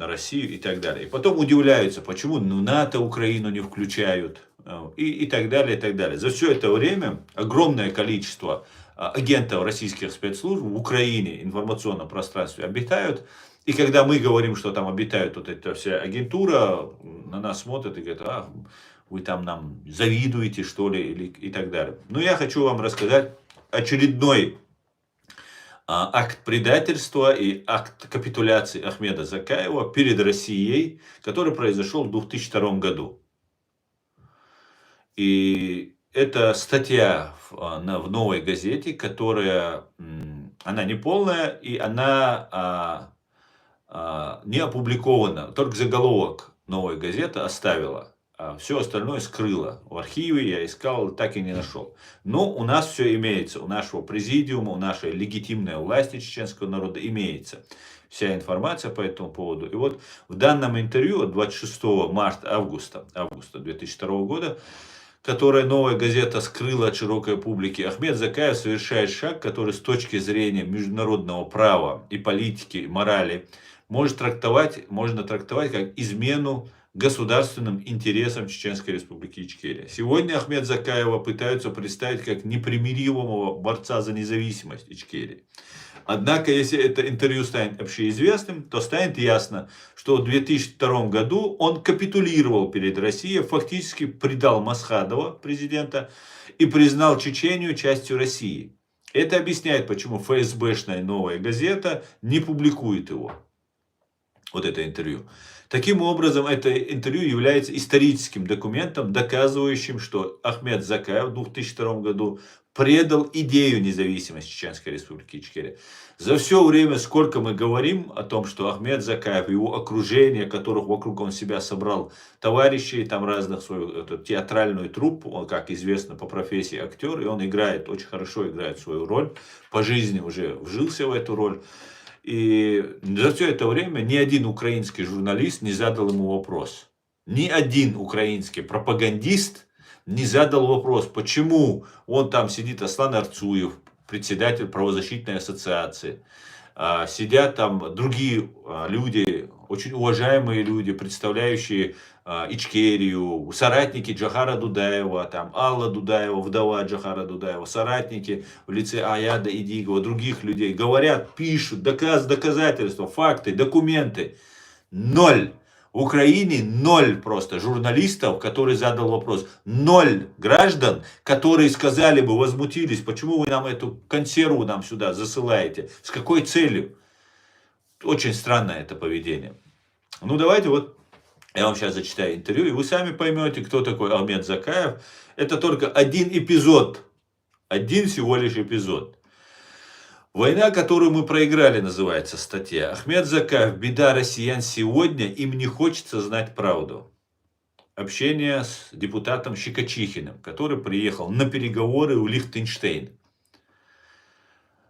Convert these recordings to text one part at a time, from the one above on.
на Россию и так далее. И потом удивляются, почему НАТО Украину не включают и так далее, и так далее. За все это время огромное количество агентов российских спецслужб в Украине, информационном пространстве обитают. И когда мы говорим, что там обитают вот эта вся агентура, на нас смотрят и говорят, вы там нам завидуете, что ли, или, и так далее. Но я хочу вам рассказать очередной акт предательства и акт капитуляции Ахмеда Закаева перед Россией, который произошел в 2002 году. И это статья в «Новой газете», которая, она не полная, и она не опубликована. Только заголовок «Новая газета» оставила. А все остальное скрыла. В архиве я искал, так и не нашел. Но у нас все имеется. У нашего президиума, у нашей легитимной власти чеченского народа имеется вся информация по этому поводу. И вот в данном интервью от 26 августа 2002 года, которое «Новая газета» скрыла от широкой публики, Ахмед Закаев совершает шаг, который с точки зрения международного права и политики, и морали можно трактовать как измену государственным интересам Чеченской Республики Ичкерия. Сегодня Ахмед Закаева пытаются представить как непримиримого борца за независимость Ичкерии. Однако, если это интервью станет общеизвестным, то станет ясно, что в 2002 году он капитулировал перед Россией, фактически предал Масхадова, президента, и признал Чечению частью России. Это объясняет, почему ФСБшная «Новая газета» не публикует его. Вот это интервью. Таким образом, это интервью является историческим документом, доказывающим, что Ахмед Закаев в 2002 году предал идею независимости Чеченской Республики Ичкерия. За все время, сколько мы говорим о том, что Ахмед Закаев, его окружение, которых вокруг он себя собрал товарищей, там разных, свою театральную труппу, он, как известно, по профессии актер, и он играет, очень хорошо играет свою роль, по жизни уже вжился в эту роль. И за все это время ни один украинский журналист не задал ему вопрос. Ни один украинский пропагандист не задал вопрос, почему он там сидит, Аслан Арцуев, председатель правозащитной ассоциации. Сидят там другие люди, очень уважаемые люди, представляющие Ичкерию, соратники Джохара Дудаева, там Алла Дудаева, вдова Джохара Дудаева, соратники в лице Аяда Идигова, других людей, говорят, пишут, доказательства, факты, документы. Ноль. В Украине ноль просто журналистов, которые задал вопрос. Ноль граждан, которые сказали бы, возмутились, почему вы нам эту консерву нам сюда засылаете, с какой целью. Очень странное это поведение. Ну давайте вот я вам сейчас зачитаю интервью, и вы сами поймете, кто такой Ахмед Закаев. Это только один эпизод, один всего лишь эпизод. «Война, которую мы проиграли», называется статья. Ахмед Закаев, беда россиян сегодня, им не хочется знать правду. Общение с депутатом Щекочихиным, который приехал на переговоры в Лихтенштейн.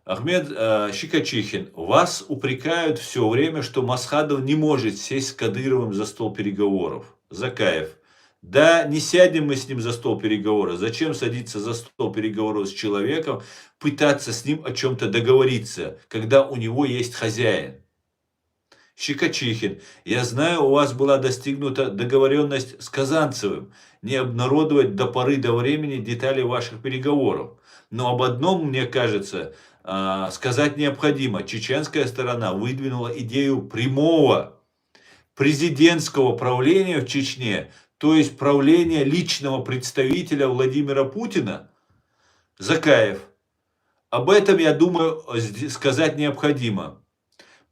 Ахмед Щекочихин, вас упрекают все время, что Масхадов не может сесть с Кадыровым за стол переговоров. Закаев. Да, не сядем мы с ним за стол переговоров. Зачем садиться за стол переговоров с человеком, пытаться с ним о чем-то договориться, когда у него есть хозяин? Щекочихин. Я знаю, у вас была достигнута договоренность с Казанцевым не обнародовать до поры до времени детали ваших переговоров. Но об одном, мне кажется, сказать необходимо. Чеченская сторона выдвинула идею прямого президентского правления в Чечне, то есть правление личного представителя Владимира Путина. Закаев. Об этом, я думаю, сказать необходимо.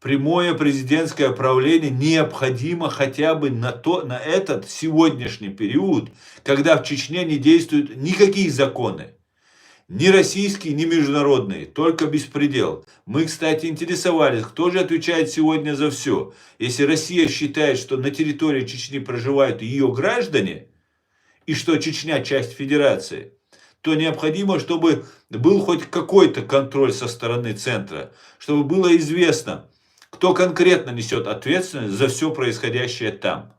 Прямое президентское правление необходимо хотя бы на этот сегодняшний период, когда в Чечне не действуют никакие законы. Ни российские, ни международные, только беспредел. Мы, кстати, интересовались, кто же отвечает сегодня за все. Если Россия считает, что на территории Чечни проживают ее граждане, и что Чечня часть федерации, то необходимо, чтобы был хоть какой-то контроль со стороны центра, чтобы было известно, кто конкретно несет ответственность за все происходящее там.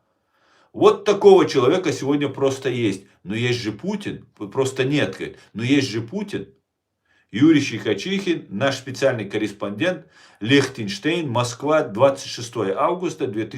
Вот такого человека сегодня просто есть. Но есть же Путин. Просто нет. Но есть же Путин. Юрий Щекочихин, наш специальный корреспондент, Лихтенштейн, Москва, 26 августа 2020